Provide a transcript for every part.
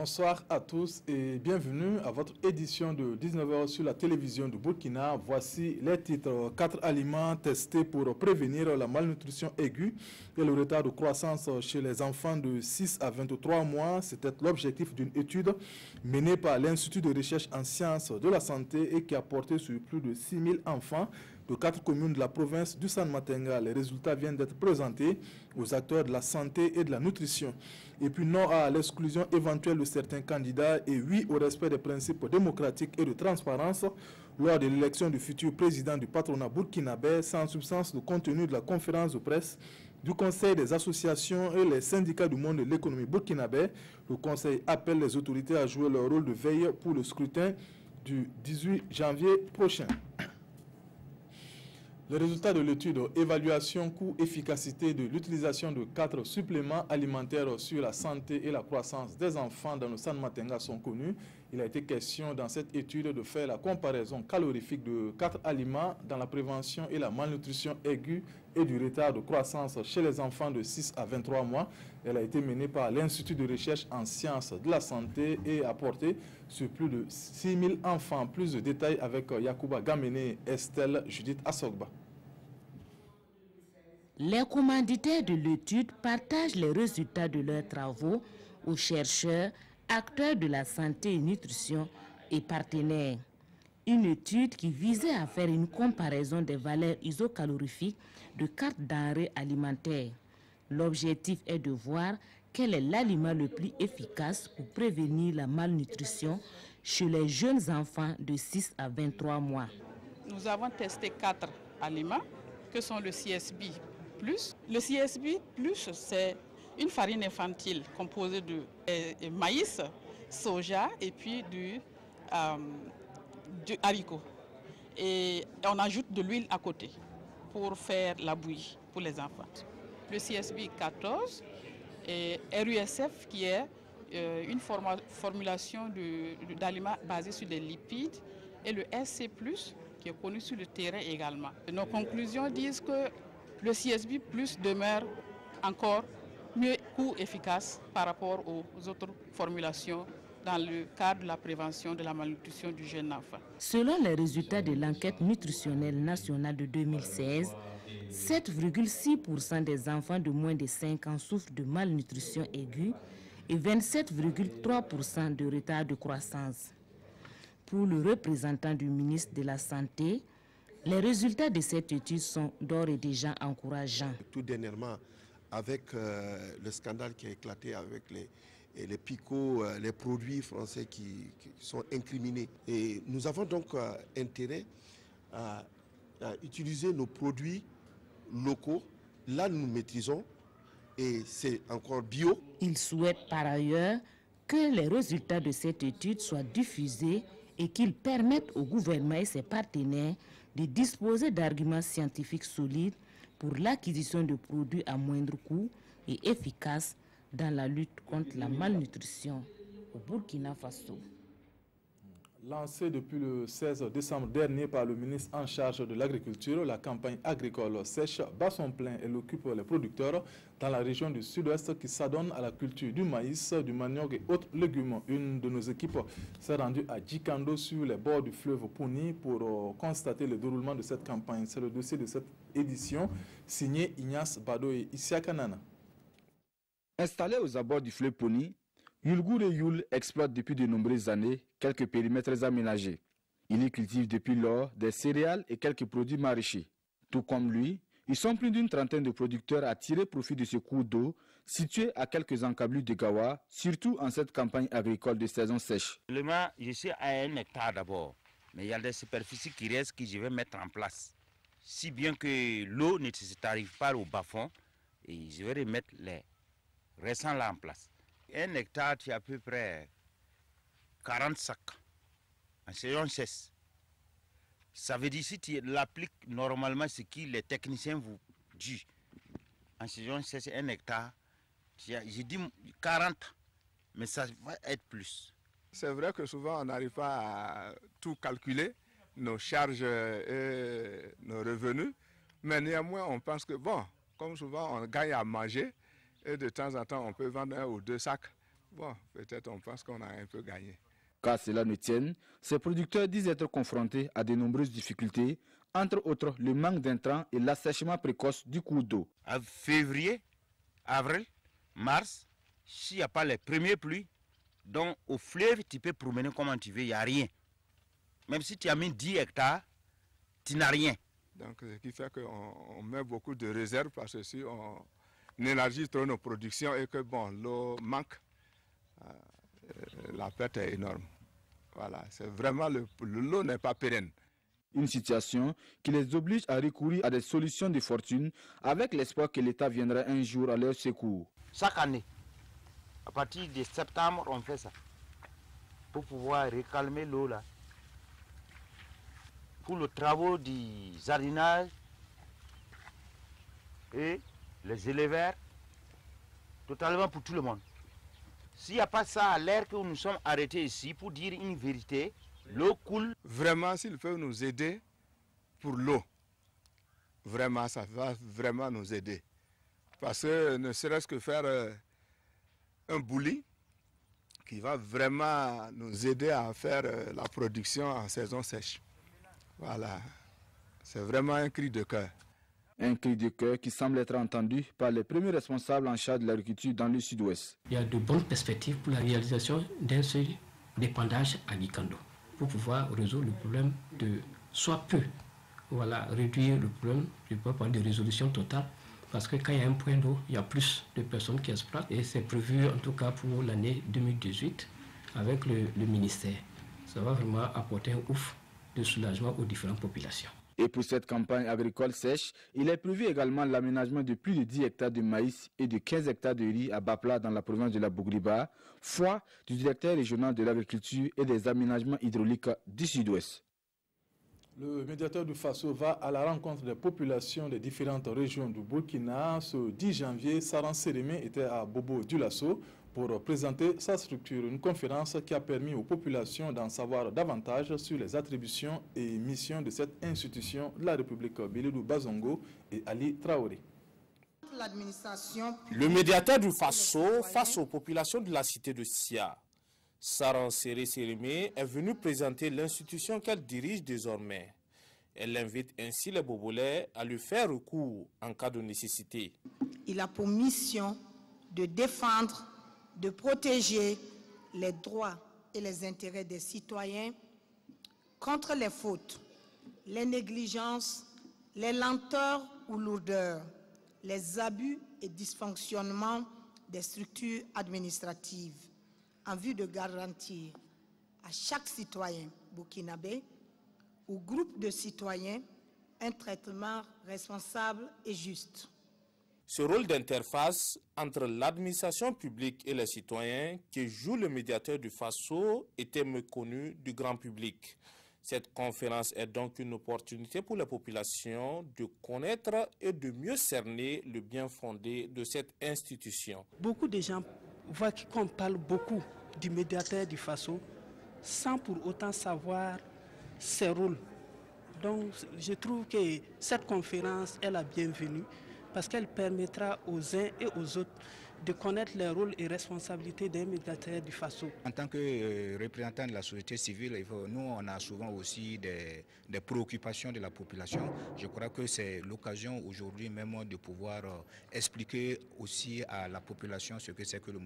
Bonsoir à tous et bienvenue à votre édition de 19h sur la télévision du Burkina. Voici les titres. 4 aliments testés pour prévenir la malnutrition aiguë et le retard de croissance chez les enfants de 6 à 23 mois. C'était l'objectif d'une étude menée par l'Institut de recherche en sciences de la santé et qui a porté sur plus de 6000 enfants de 4 communes de la province du San Matenga. Les résultats viennent d'être présentés aux acteurs de la santé et de la nutrition. Et puis non à l'exclusion éventuelle de certains candidats et oui au respect des principes démocratiques et de transparence lors de l'élection du futur président du patronat burkinabé. Sans substance, le contenu de la conférence de presse du Conseil des associations et les syndicats du monde de l'économie burkinabé. Le Conseil appelle les autorités à jouer leur rôle de veille pour le scrutin du 18 janvier prochain. Le résultat de l'étude évaluation coût-efficacité de l'utilisation de 4 suppléments alimentaires sur la santé et la croissance des enfants dans le San Matenga sont connus. Il a été question dans cette étude de faire la comparaison calorifique de 4 aliments dans la prévention et la malnutrition aiguë et du retard de croissance chez les enfants de 6 à 23 mois. Elle a été menée par l'Institut de recherche en sciences de la santé et a porté sur plus de 6000 enfants. Plus de détails avec Yacouba Gamene et Estelle Judith Assogba. Les commanditaires de l'étude partagent les résultats de leurs travaux aux chercheurs, acteurs de la santé et nutrition et partenaires. Une étude qui visait à faire une comparaison des valeurs isocalorifiques de 4 denrées alimentaires. L'objectif est de voir quel est l'aliment le plus efficace pour prévenir la malnutrition chez les jeunes enfants de 6 à 23 mois. Nous avons testé 4 aliments que sont le CSB+. Le CSB+, c'est une farine infantile composée de maïs, soja et puis du haricot. Et on ajoute de l'huile à côté pour faire la bouillie pour les enfants. Le CSB 14 et RUSF qui est une formulation d'aliments basés sur des lipides et le SC+, qui est connu sur le terrain également. Nos conclusions disent que le CSB+ demeure encore mieux coût-efficace par rapport aux autres formulations dans le cadre de la prévention de la malnutrition du jeune enfant. Selon les résultats de l'enquête nutritionnelle nationale de 2016, 7,6% des enfants de moins de 5 ans souffrent de malnutrition aiguë et 27,3% de retard de croissance. Pour le représentant du ministre de la Santé, les résultats de cette étude sont d'ores et déjà encourageants. Tout dernièrement, avec le scandale qui a éclaté avec les picots, les produits français qui sont incriminés. Et nous avons donc intérêt à utiliser nos produits locaux. Là, nous maîtrisons et c'est encore bio. Il souhaite par ailleurs que les résultats de cette étude soient diffusés et qu'ils permettent au gouvernement et ses partenaires de disposer d'arguments scientifiques solides pour l'acquisition de produits à moindre coût et efficaces dans la lutte contre la malnutrition au Burkina Faso. Lancée depuis le 16 décembre dernier par le ministre en charge de l'agriculture, la campagne agricole sèche bat son plein. Elle occupe les producteurs dans la région du sud-ouest qui s'adonnent à la culture du maïs, du manioc et autres légumes. Une de nos équipes s'est rendue à Djikando sur les bords du fleuve Puni pour constater le déroulement de cette campagne. C'est le dossier de cette édition signé Ignace Bado et Isiaka Nana. Installé aux abords du fleuve Puni, Yulgour et Yul exploite depuis de nombreuses années quelques périmètres aménagés. Il y cultive depuis lors des céréales et quelques produits maraîchers. Tout comme lui, ils sont plus d'une trentaine de producteurs à tirer profit de ce cours d'eau situé à quelques encablures de Gawa, surtout en cette campagne agricole de saison sèche. Je suis à 1 hectare d'abord, mais il y a des superficies qui restent que je vais mettre en place. Si bien que l'eau ne s'arrive pas au bas-fond, et je vais remettre les restants là en place. 1 hectare, tu as à peu près 40 sacs en saison sèche. Ça veut dire si tu l'appliques normalement ce que les techniciens vous disent. En saison sèche, 1 hectare, j'ai dit 40, mais ça va être plus. C'est vrai que souvent on n'arrive pas à tout calculer, nos charges et nos revenus, mais néanmoins on pense que bon, comme souvent on gagne à manger, et de temps en temps on peut vendre 1 ou 2 sacs bon, peut-être on pense qu'on a un peu gagné. Qu'à cela ne tienne, ces producteurs disent être confrontés à de nombreuses difficultés, entre autres le manque d'intrants et l'assèchement précoce du cours d'eau. En février, avril, mars, s'il n'y a pas les premières pluies, donc au fleuve, tu peux promener comme tu veux, il n'y a rien. Même si tu as mis 10 hectares, tu n'as rien. Donc, ce qui fait qu'on met beaucoup de réserves parce que si on élargit trop nos productions et que bon, l'eau manque, la perte est énorme. Voilà, c'est vraiment l'eau n'est pas pérenne. Une situation qui les oblige à recourir à des solutions de fortune avec l'espoir que l'État viendra un jour à leur secours. Chaque année, à partir de septembre, on fait ça pour pouvoir recalmer l'eau là. Pour les travaux du jardinage et les éleveurs, totalement pour tout le monde. S'il n'y a pas ça à l'air que nous sommes arrêtés ici pour dire une vérité, l'eau coule. Vraiment, s'ils peuvent nous aider pour l'eau, vraiment, ça va vraiment nous aider. Parce que ne serait-ce que faire un bouli qui va vraiment nous aider à faire la production en saison sèche. Voilà, c'est vraiment un cri de cœur. Un cri de cœur qui semble être entendu par les premiers responsables en charge de l'agriculture dans le sud-ouest. Il y a de bonnes perspectives pour la réalisation d'un seul d'épandage à Gikando pour pouvoir résoudre le problème de soit peu. Voilà, réduire le problème, je ne peux pas parler de résolution totale, parce que quand il y a un point d'eau, il y a plus de personnes qui exploitent et c'est prévu en tout cas pour l'année 2018 avec le ministère. Ça va vraiment apporter un ouf de soulagement aux différentes populations. Et pour cette campagne agricole sèche, il est prévu également l'aménagement de plus de 10 hectares de maïs et de 15 hectares de riz à Bapla dans la province de la Bougriba, foi du directeur régional de l'agriculture et des aménagements hydrauliques du sud-ouest. Le médiateur du Faso va à la rencontre des populations des différentes régions du Burkina. Ce 10 janvier, Saran Sérémé était à Bobo Dioulasso pour présenter sa structure. Une conférence qui a permis aux populations d'en savoir davantage sur les attributions et missions de cette institution de la République Bilidou Bazongo et Ali Traoré. Le médiateur du Faso face aux populations de la cité de Sia, Saran Sérémé, est venu présenter l'institution qu'elle dirige désormais. Elle invite ainsi les Bobolais à lui faire recours en cas de nécessité. Il a pour mission de défendre, de protéger les droits et les intérêts des citoyens contre les fautes, les négligences, les lenteurs ou lourdeurs, les abus et dysfonctionnements des structures administratives en vue de garantir à chaque citoyen burkinabé ou groupe de citoyens un traitement responsable et juste. Ce rôle d'interface entre l'administration publique et les citoyens que joue le médiateur du Faso était méconnu du grand public. Cette conférence est donc une opportunité pour la population de connaître et de mieux cerner le bien fondé de cette institution. Beaucoup de gens voient qu'on parle beaucoup du médiateur du Faso sans pour autant savoir ses rôles. Donc je trouve que cette conférence est la bienvenue parce qu'elle permettra aux uns et aux autres de connaître les rôles et responsabilités d'un médiateur du Faso. En tant que représentant de la société civile, nous on a souvent aussi des préoccupations de la population. Je crois que c'est l'occasion aujourd'hui même de pouvoir expliquer aussi à la population ce que c'est que le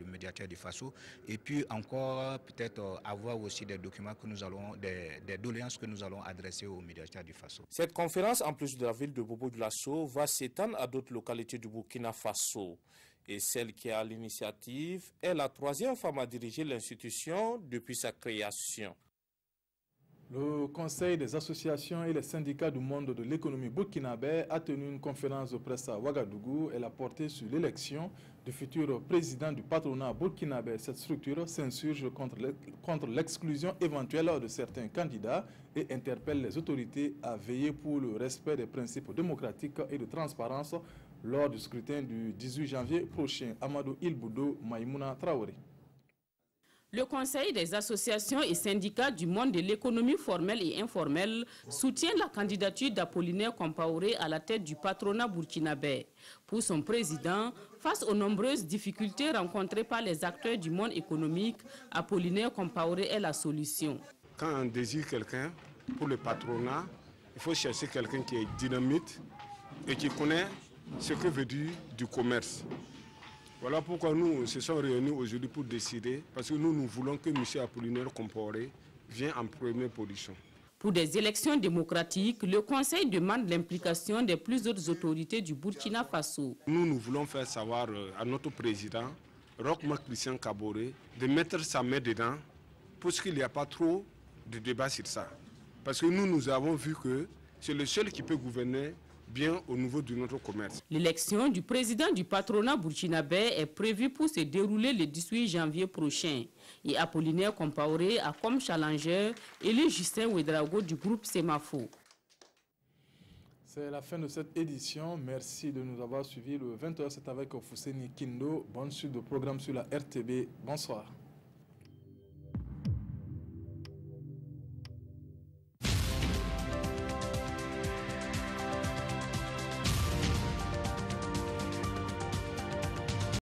médiateur du Faso. Et puis encore peut-être avoir aussi des documents que nous allons, des doléances que nous allons adresser au médiateur du Faso. Cette conférence, en plus de la ville de Bobo Dioulasso, va s'étendre à d'autres localités du Burkina Faso. Et celle qui a l'initiative est la troisième femme à diriger l'institution depuis sa création. Le Conseil des associations et les syndicats du monde de l'économie burkinabé a tenu une conférence de presse à Ouagadougou. Elle a porté sur l'élection du futur président du patronat burkinabé. Cette structure s'insurge contre l'exclusion éventuelle de certains candidats et interpelle les autorités à veiller pour le respect des principes démocratiques et de transparence lors du scrutin du 18 janvier prochain. Amadou Ilboudo, Maïmouna Traoré. Le Conseil des associations et syndicats du monde de l'économie formelle et informelle soutient la candidature d'Apollinaire Compaoré à la tête du patronat burkinabé. Pour son président, face aux nombreuses difficultés rencontrées par les acteurs du monde économique, Apollinaire Compaoré est la solution. Quand on désire quelqu'un pour le patronat, il faut chercher quelqu'un qui est dynamite et qui connaît ce que veut dire du commerce. Voilà pourquoi nous se sommes réunis aujourd'hui pour décider, parce que nous voulons que M. Apollinaire Compaoré vienne en première position. Pour des élections démocratiques, le Conseil demande l'implication des plus hautes autorités du Burkina Faso. Nous voulons faire savoir à notre président, Roch-Marc Christian Kaboré, de mettre sa main dedans, parce qu'il n'y a pas trop de débat sur ça. Parce que nous avons vu que c'est le seul qui peut gouverner bien au niveau de notre commerce. L'élection du président du patronat burkinabé est prévue pour se dérouler le 18 janvier prochain. Et Apollinaire Compaoré a comme challenger élu Justin Ouedraogo du groupe Semafo. C'est la fin de cette édition. Merci de nous avoir suivis. Le 20h, c'est avec Fousseni Kindo. Bonne suite de programme sur la RTB. Bonsoir.